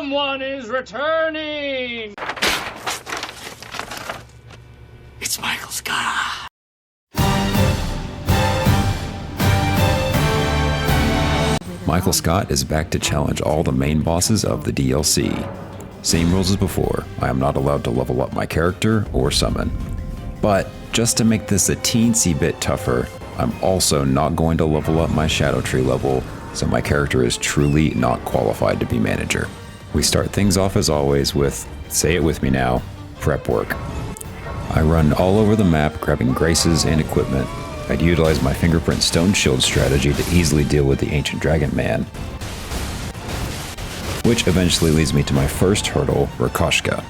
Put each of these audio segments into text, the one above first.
Someone is returning! It's Michael Scott. Michael Scott is back to challenge all the main bosses of the DLC. Same rules as before, I am not allowed to level up my character or summon. But just to make this a teensy bit tougher, I'm also not going to level up my Shadow Tree level, so my character is truly not qualified to be manager. We start things off as always with, say it with me now, prep work. I run all over the map grabbing graces and equipment. I'd utilize my fingerprint stone shield strategy to easily deal with the ancient dragon man, which eventually leads me to my first hurdle, Rakoshka.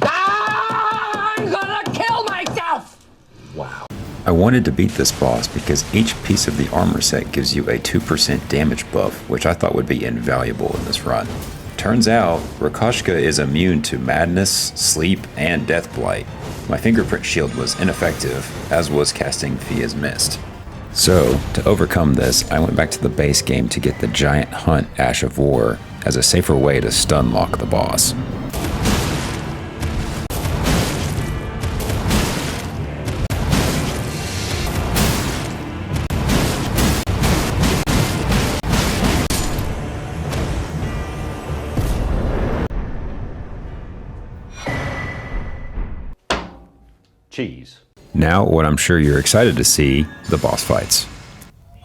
I'm gonna kill myself! Wow. I wanted to beat this boss because each piece of the armor set gives you a 2% damage buff, which I thought would be invaluable in this run. Turns out, Rakoshka is immune to madness, sleep, and death blight. My fingerprint shield was ineffective, as was casting Fia's Mist. So, to overcome this, I went back to the base game to get the Giant Hunt Ash of War as a safer way to stun lock the boss. Cheese. Now, what I'm sure you're excited to see, the boss fights.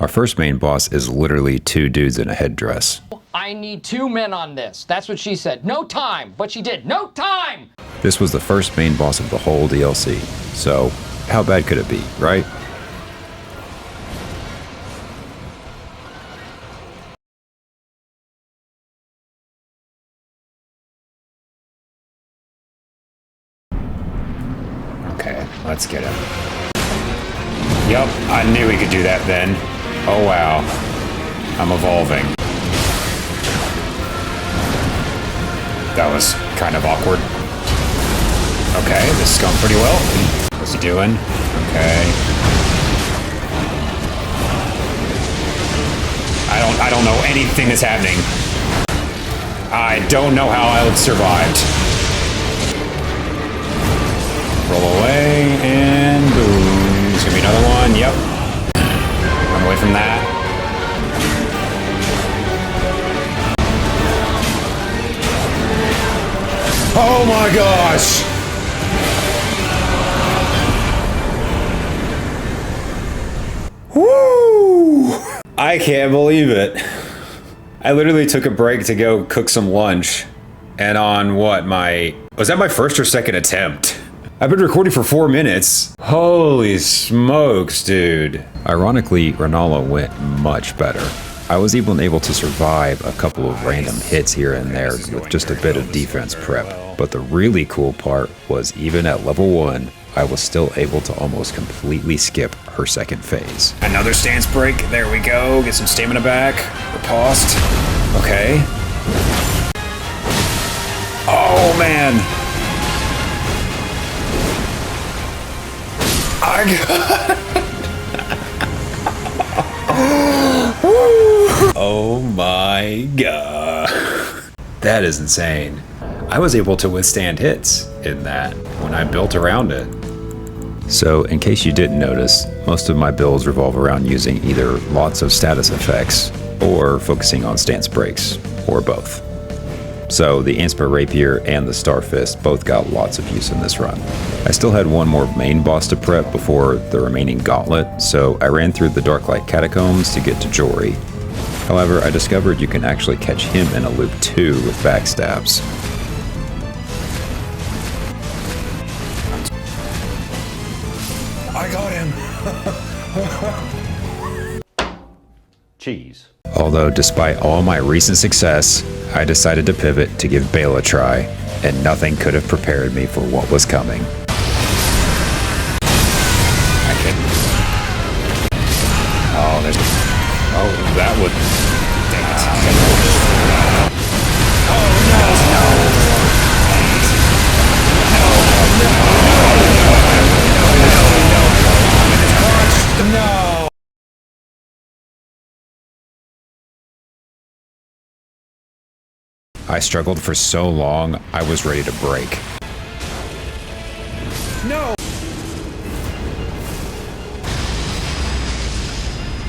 Our first main boss is literally two dudes in a headdress. I need 2 men on this. That's what she said. No time! But she did. No time! This was the first main boss of the whole DLC, so how bad could it be, right? Okay, let's get him. Yup, I knew he could do that then. Oh wow. I'm evolving. That was kind of awkward. Okay, this is going pretty well. What's he doing? Okay. I don't know anything that's happening. I don't know how I survived. Roll away, and boom. There's gonna be another one, yep. Run away from that. Oh my gosh! Woo! I can't believe it. I literally took a break to go cook some lunch, and on what, was that my first or second attempt? I've been recording for 4 minutes. Holy smokes, dude. Ironically, Renala went much better. I was even able to survive a couple of random hits here and there with just a bit of defense prep. But the really cool part was even at level 1, I was still able to almost completely skip her second phase. Another stance break. There we go. Get some stamina back. Riposte. Okay. Oh, man. I got Oh my god. That is insane. I was able to withstand hits in that when I built around it. So, in case you didn't notice, most of my builds revolve around using either lots of status effects or focusing on stance breaks, or both. So the Anspa Rapier and the Star Fist both got lots of use in this run. I still had one more main boss to prep before the remaining gauntlet, so I ran through the Darklight Catacombs to get to Jory. However, I discovered you can actually catch him in a loop too with backstabs. I got him. Cheese. Although despite all my recent success, I decided to pivot to give Bale a try, and nothing could have prepared me for what was coming. I couldn't. Oh, there's... Oh, that would... Dang it. I struggled for so long, I was ready to break. No!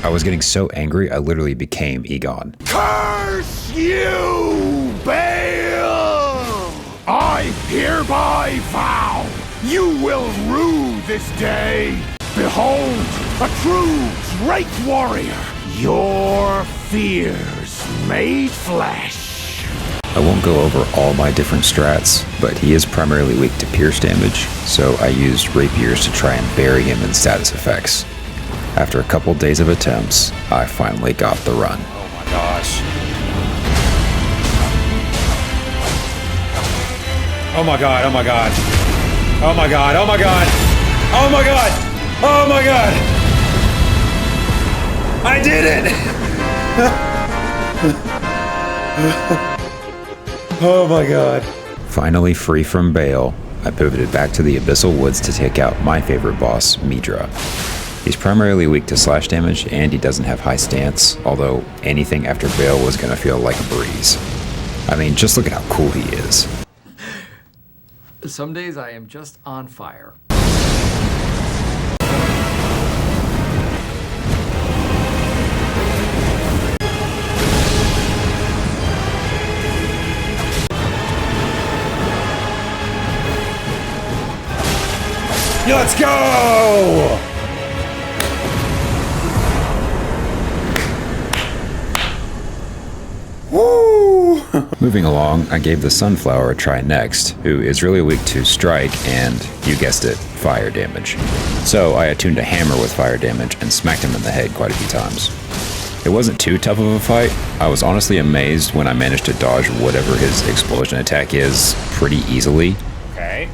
I was getting so angry, I literally became Egon. Curse you, Baal! I hereby vow you will rue this day. Behold, a true great warrior, your fears made flesh. I won't go over all my different strats, but he is primarily weak to pierce damage, so I used rapiers to try and bury him in status effects. After a couple days of attempts, I finally got the run. Oh my gosh. Oh my god, oh my god. Oh my god, oh my god. Oh my god. Oh my god. I did it! Oh my god. Finally free from Baal, I pivoted back to the Abyssal Woods to take out my favorite boss, Midra. He's primarily weak to slash damage, and he doesn't have high stance, although anything after Baal was gonna feel like a breeze. I mean, just look at how cool he is. Some days I am just on fire. Let's go! Woo! Moving along, I gave the Sunflower a try next, who is really weak to strike and, you guessed it, fire damage. So I attuned a hammer with fire damage and smacked him in the head quite a few times. It wasn't too tough of a fight. I was honestly amazed when I managed to dodge whatever his explosion attack is pretty easily. Okay.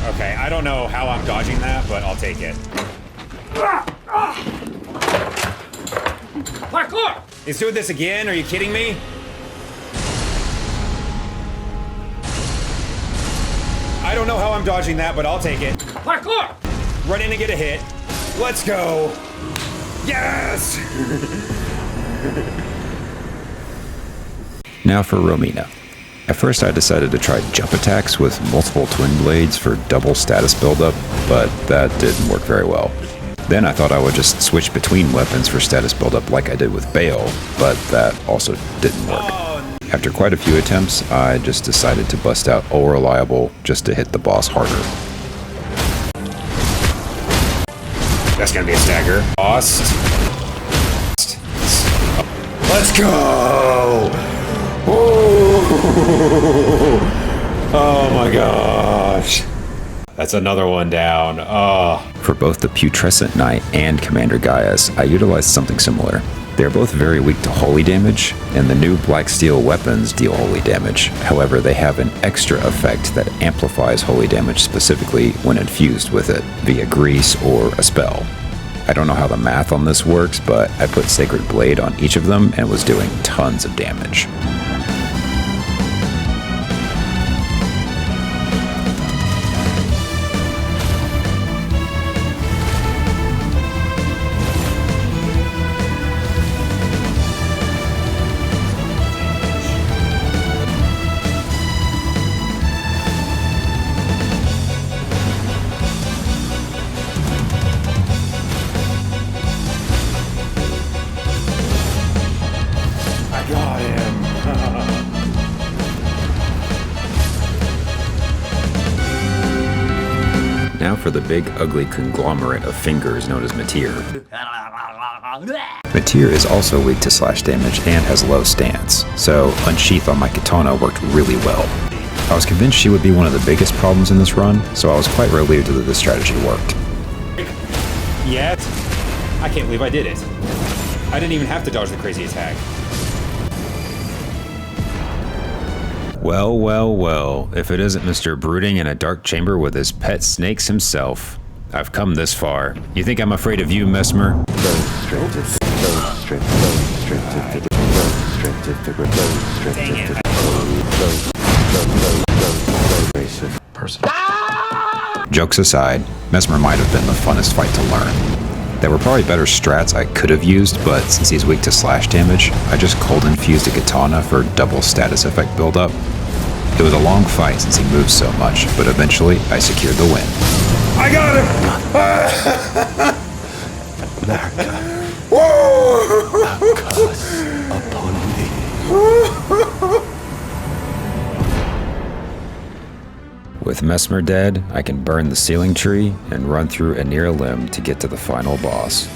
Okay, I don't know how I'm dodging that, but I'll take it. Parkour! He's doing this again? Are you kidding me? I don't know how I'm dodging that, but I'll take it. Parkour! Run in and get a hit. Let's go. Yes! Now for Romina. At first I decided to try jump attacks with multiple twin blades for double status buildup, but that didn't work very well. Then I thought I would just switch between weapons for status buildup like I did with Baal, but that also didn't work. After quite a few attempts, I just decided to bust out All Reliable just to hit the boss harder. That's gonna be a stagger. Lost. Let's go! Oh my gosh. That's another one down. Oh. For both the Putrescent Knight and Commander Gaius, I utilized something similar. They are both very weak to holy damage, and the new Black Steel weapons deal holy damage. However, they have an extra effect that amplifies holy damage specifically when infused with it, via grease or a spell. I don't know how the math on this works, but I put Sacred Blade on each of them and was doing tons of damage. Now for the big ugly conglomerate of fingers known as Matir. Matir is also weak to slash damage and has low stance, so Unsheath on my katana worked really well. I was convinced she would be one of the biggest problems in this run, so I was quite relieved that this strategy worked. Yet? I can't believe I did it. I didn't even have to dodge the crazy attack. Well, well, well, if it isn't Mr. Brooding in a dark chamber with his pet snakes himself. I've come this far. You think I'm afraid of you, Mesmer? Jokes aside, Mesmer might have been the funnest fight to learn. There were probably better strats I could have used, but since he's weak to slash damage, I just cold infused a katana for double status effect buildup. It was a long fight since he moves so much, but eventually I secured the win. I got him! With Mesmer dead, I can burn the ceiling tree and run through a near limb to get to the final boss.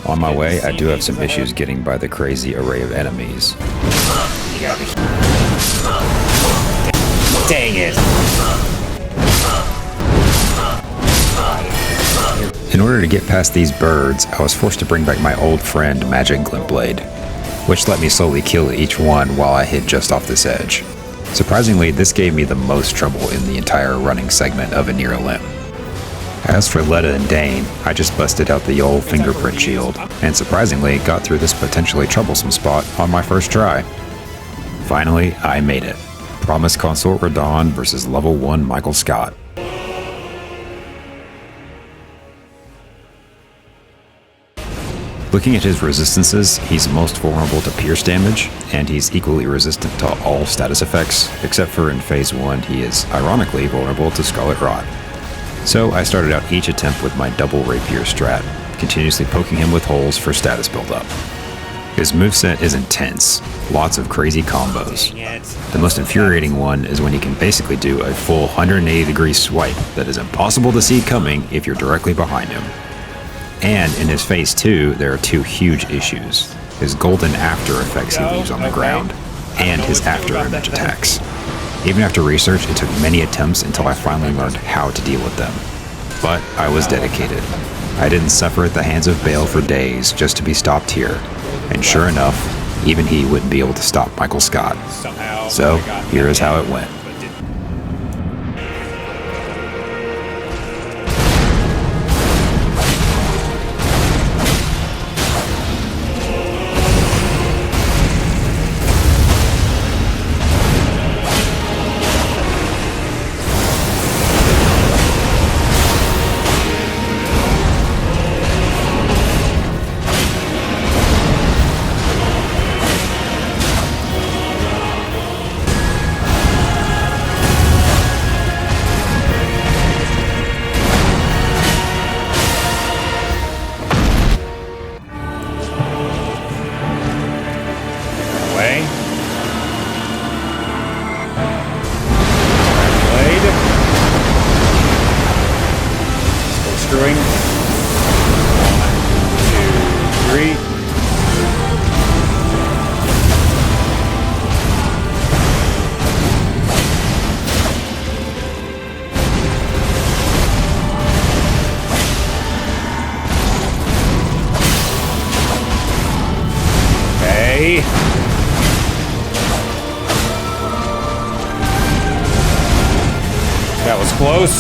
On my way, I do have some issues getting by the crazy array of enemies. Dang it! In order to get past these birds, I was forced to bring back my old friend Magic Glintblade, which let me slowly kill each one while I hid just off this edge. Surprisingly, this gave me the most trouble in the entire running segment of a near limb. As for Letta and Dane, I just busted out the old fingerprint shield, and surprisingly got through this potentially troublesome spot on my first try. Finally, I made it. Promised Consort Radahn versus level 1 Michael Scott. Looking at his resistances, he's most vulnerable to pierce damage, and he's equally resistant to all status effects, except for in Phase 1 he is, ironically, vulnerable to Scarlet Rot. So I started out each attempt with my double rapier strat, continuously poking him with holes for status buildup. His moveset is intense, lots of crazy combos. The most infuriating one is when he can basically do a full 180-degree swipe that is impossible to see coming if you're directly behind him. And in his Phase 2, there are two huge issues. His golden after effects he leaves on the ground, and his after image attacks. Even after research, it took many attempts until I finally learned how to deal with them. But I was dedicated. I didn't suffer at the hands of Bale for days just to be stopped here. And sure enough, even he wouldn't be able to stop Michael Scott. So, here is how it went. Screwing. 1, 2, 3. Okay. That was close.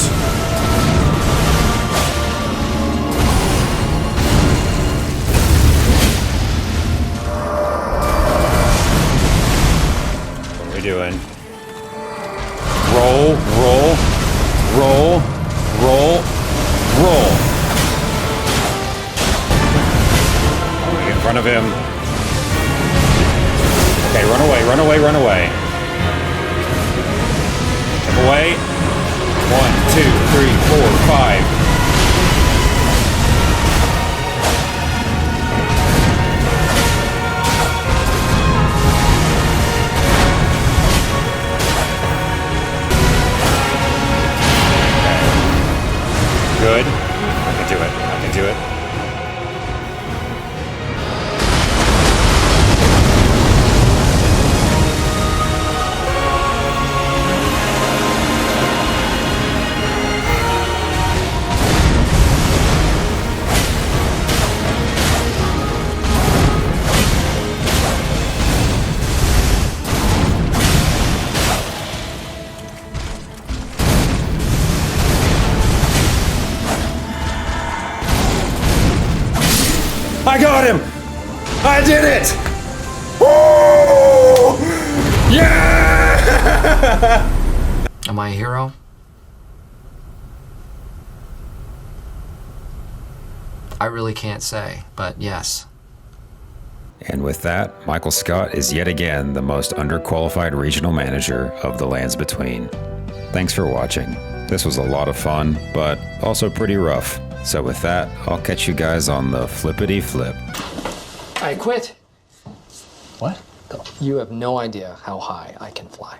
Doing. Roll, roll, roll, roll, roll. In front of him. Okay, run away, run away, run away. Step away. 1, 2, 3, 4, 5. Good. I can do it. I can do it. I got him! I did it! Woo! Yeah! Am I a hero? I really can't say, but yes. And with that, Michael Scott is yet again the most underqualified regional manager of the Lands Between. Thanks for watching. This was a lot of fun, but also pretty rough. So with that, I'll catch you guys on the flippity flip. I quit. What? You have no idea how high I can fly.